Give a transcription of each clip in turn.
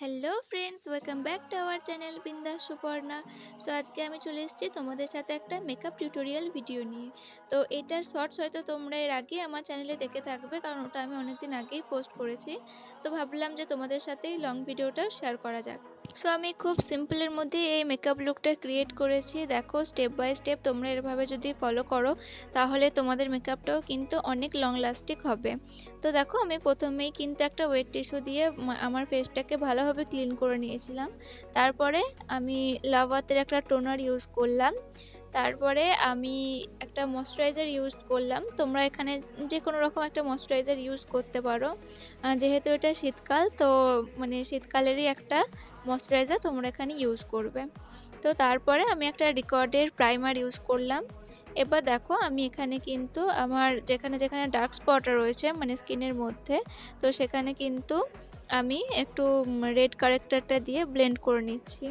Hello friends, welcome back to our channel বিন্দাস Suparna. So আজকে আমি চলে এসেছি তোমাদের সাথে একটা মেকআপ টিউটোরিয়াল ভিডিও নিয়ে। তো এটার শর্টস হয়তো তোমরা এর আগে আমার চ্যানেলে দেখে থাকবে, কারণ ওটা আমি অনেকদিন আগেই পোস্ট করেছি। তো ভাবলাম যে তোমাদের সাথে এই লং ভিডিওটা শেয়ার করা যাক। সো আমি খুব সিম্পলের মধ্যে এই মেকআপ লুকটা ক্রিয়েট করেছি। দেখো, স্টেপ বাই স্টেপ তোমরা এভাবে যদি ফলো করো তাহলে তোমাদের মেকআপটাও কিন্তু অনেক লং লাস্টিং হবে। তো দেখো, আমি প্রথমেই কিন্তু একটা ওয়েট টিস্যু দিয়ে আমার ফেসটাকে ভালোভাবে ক্লিন করে নিয়েছিলাম। তারপরে আমি লাভ আর্থের একটা টোনার ইউজ করলাম। তারপরে আমি একটা ময়শ্চারাইজার ইউজ করলাম। তোমরা এখানে যে কোনো রকম একটা ময়শ্চারাইজার ইউজ করতে পারো। যেহেতু এটা শীতকাল, তো মানে শীতকালেরই একটা ময়শ্চারাইজার তোমরা এখানে ইউজ করবে। তো তারপরে আমি একটা রিকর্ডের প্রাইমার ইউজ করলাম। এবার দেখো, আমি এখানে কিন্তু আমার যেখানে যেখানে ডার্ক স্পট রয়েছে মানে স্কিনের মধ্যে, তো সেখানে কিন্তু আমি একটু রেড কারেক্টারটা দিয়ে ব্লেন্ড করে নিচ্ছি।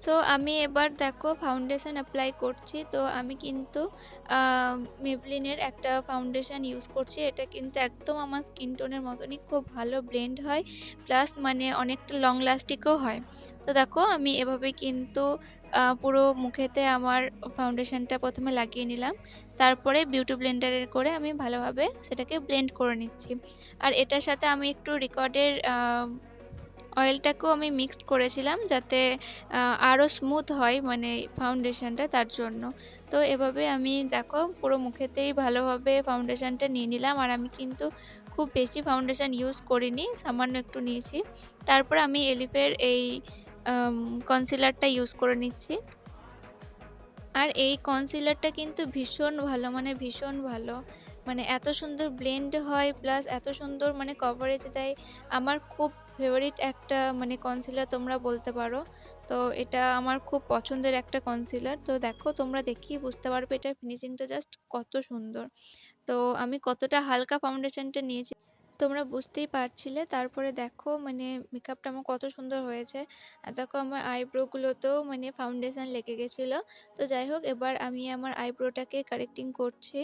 সো আমি এবার দেখো ফাউন্ডেশন অ্যাপ্লাই করছি। তো আমি কিন্তু মেবলিনের একটা ফাউন্ডেশন ইউজ করছি। এটা কিন্তু একদম আমার স্কিন টোনের মতনই খুব ভালো ব্লেন্ড হয়, প্লাস মানে অনেকটা লং লাস্টিংও হয়। তো দেখো, আমি এভাবে কিন্তু পুরো মুখেতে আমার ফাউন্ডেশনটা প্রথমে লাগিয়ে নিলাম। তারপরে বিউটি ব্লেন্ডারের করে আমি ভালোভাবে সেটাকে ব্লেন্ড করে নিচ্ছি। আর এটার সাথে আমি একটু রিকর্ডের অয়েলটাকেও আমি মিক্সড করেছিলাম, যাতে আরও স্মুথ হয় মানে ফাউন্ডেশনটা, তার জন্য। তো এভাবে আমি দেখো পুরো মুখেতেই ভালোভাবে ফাউন্ডেশনটা নিয়ে নিলাম। আর আমি কিন্তু খুব বেশি ফাউন্ডেশন ইউজ করিনি, সামান্য একটু নিয়েছি। তারপর আমি এলিফের এই কনসিলারটা ইউজ করে নিচ্ছি। আর এই কনসিলারটা কিন্তু ভীষণ ভালো, মানে ভীষণ ভালো, মানে এত সুন্দর ব্লেন্ড হয়, প্লাস এত সুন্দর মানে কভারেজ দেয়। আমার খুব ফেভারিট একটা মানে কনসিলার তোমরা বলতে পারো। তো এটা আমার খুব পছন্দের একটা কনসিলার। তো দেখো, তোমরা দেখেই বুঝতে পারবে এটার ফিনিশিংটা জাস্ট কত সুন্দর। তো আমি কতটা হালকা ফাউন্ডেশনটা নিয়েছি তোমরা বুঝতেই পারছিলে। তারপরে দেখো মানে মেকআপটা আমার কত সুন্দর হয়েছে। আর দেখো, আমার আইব্রো গুলোতেও মানে ফাউন্ডেশন লেগে গেছিলো। তো যাই হোক, এবার আমি আমার আইব্রোটাকে কারেক্টিং করছি।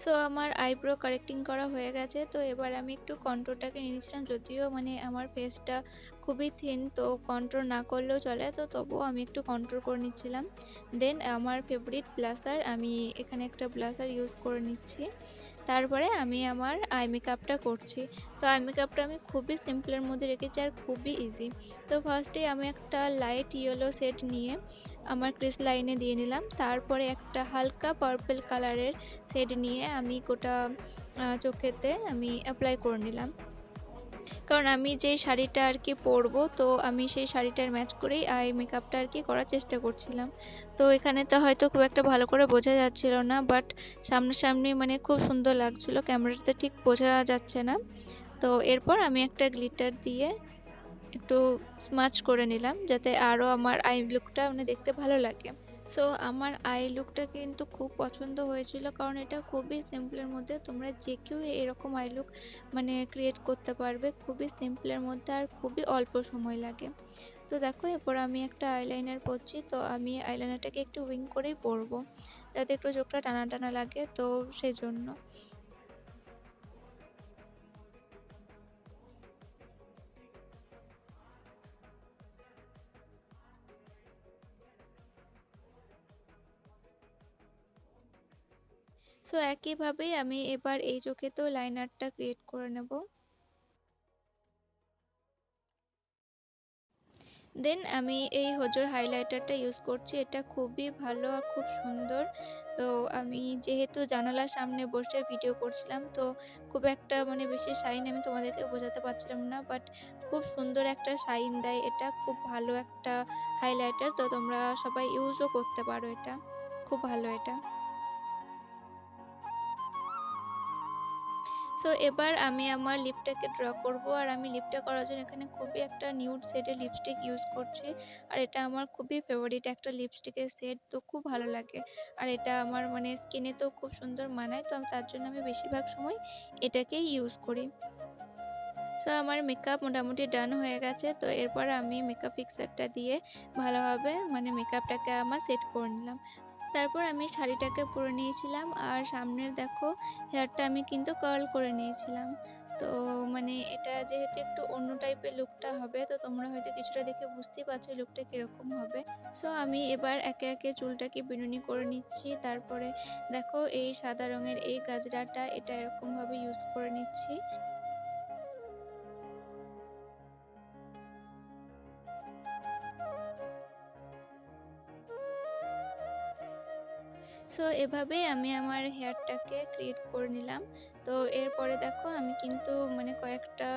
সো আমার আইব্রো কারেক্টিং করা হয়ে গেছে। তো এবার আমি একটু কন্ট্রোরটাকে নিয়ে নিয়েছিলাম, যদিও মানে আমার ফেসটা খুবই থিন, তো কন্ট্রোর না করলেও চলে, তো তবুও আমি একটু কন্ট্রোল করে নিচ্ছিলাম। দেন আমার ফেভারিট ব্লাসার, আমি এখানে একটা ব্লাসার ইউজ করে নিচ্ছি। তারপরে আমি আমার আই মেকআপটা করছি। তো আই মেকআপটা আমি খুবই সিম্পলের মধ্যে রেখেছি আর খুবই ইজি। তো ফার্স্টে আমি একটা লাইট ইয়েলো শেড নিয়ে আমার ক্রিস লাইনে দিয়ে নিলাম। তারপরে একটা হালকা পার্পল কালারের শেড নিয়ে আমি গোটা চোখেতে আমি অ্যাপ্লাই করে নিলাম। কারণ আমি যে শাড়িটা আর কি পরবো, তো আমি সেই শাড়িটার ম্যাচ করেই আই মেকআপটা আর কি করার চেষ্টা করছিলাম। তো এখানে তো হয়তো খুব একটা ভালো করে বোঝা যাচ্ছিল না, বাট সামনাসামনি মানে খুব সুন্দর লাগছিল, ক্যামেরাতে ঠিক বোঝা যাচ্ছে না। তো এরপর আমি একটা গ্লিটার দিয়ে একটু স্মাচ করে নিলাম, যাতে আরও আমার আই লুকটা মানে দেখতে ভালো লাগে। সো আমার আই লুকটা কিন্তু খুব পছন্দ হয়েছিল, কারণ এটা খুবই সিম্পলের মধ্যে, তোমরা যে কেউ এরকম আই লুক মানে ক্রিয়েট করতে পারবে খুবই সিম্পলের মধ্যে, আর খুবই অল্প সময় লাগে। তো দেখো, এরপর আমি একটা আইলাইনার পরছি। তো আমি আইলাইনারটাকে একটু উইং করেই পরবো, যাতে একটু চোখটা টানা টানা লাগে, তো সেই জন্য। সো একইভাবেই আমি এবার এই চোখেতেও লাইনারটা ক্রিয়েট করে নেব। দেন আমি এই হোজোর হাইলাইটারটা ইউজ করছি। এটা খুবই ভালো আর খুব সুন্দর। তো আমি যেহেতু জানালার সামনে বসে ভিডিও করছিলাম, তো খুব একটা মানে বেশি শাইন আমি তোমাদেরকে বোঝাতে পারছিলাম না, বাট খুব সুন্দর একটা শাইন দেয়। এটা খুব ভালো একটা হাইলাইটার, তো তোমরা সবাই ইউজও করতে পারো, এটা খুব ভালো এটা। সো এবার আমি আমার লিপটাকে ড্র করব। আর আমি লিপটা করার জন্য এখানে খুবই একটা নিউড শেডের লিপস্টিক ইউজ করছি। আর এটা আমার খুবই ফেভারিট একটা লিপস্টিকের শেড, তো খুব ভালো লাগে। আর এটা আমার মানে স্কিনেতেও খুব সুন্দর মানায়, তো তার জন্য আমি বেশিরভাগ সময় এটাকেই ইউজ করি। সো আমার মেকআপ মোটামুটি ডান হয়ে গেছে। তো এরপর আমি মেকআপ ফিক্সারটা দিয়ে ভালোভাবে মানে মেকআপটাকে আমার সেট করে নিলাম। তারপর আমি শাড়িটাকে পরে নিয়েছিলাম আর সামনের দেখো হেয়ারটা আমি কিন্তু কার্ল করে নিয়েছিলাম। তো মানে এটা যেহেতু একটু অন্য টাইপের লুকটা হবে, তো তোমরা হয়তো কিছুটা দেখে বুঝতেই পারছো লুকটা কিরকম হবে। সো আমি এবার একে একে চুলটাকে বিনুনি করে নিচ্ছি। তারপরে দেখো এই সাদা রঙের এই গাজরাটা এটা এরকম ভাবে ইউজ করে নিচ্ছি। সো এভাবেই আমি আমার হেয়ারটাকে ক্রিয়েট করে নিলাম। তো এরপরে দেখো আমি কিন্তু মানে কয়েকটা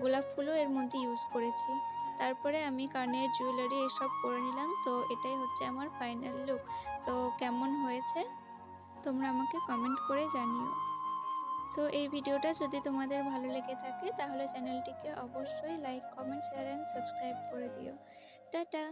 গোলাপ ফুলও এর মধ্যে ইউজ করেছি। তারপরে আমি কানের জুয়েলারি এসব করে নিলাম। তো এটাই হচ্ছে আমার ফাইনাল লুক। তো কেমন হয়েছে তোমরা আমাকে কমেন্ট করে জানিও। সো এই ভিডিওটা যদি তোমাদের ভালো লেগে থাকে তাহলে চ্যানেলটিকে অবশ্যই like, comment, share and subscribe করে দিও। টাটা।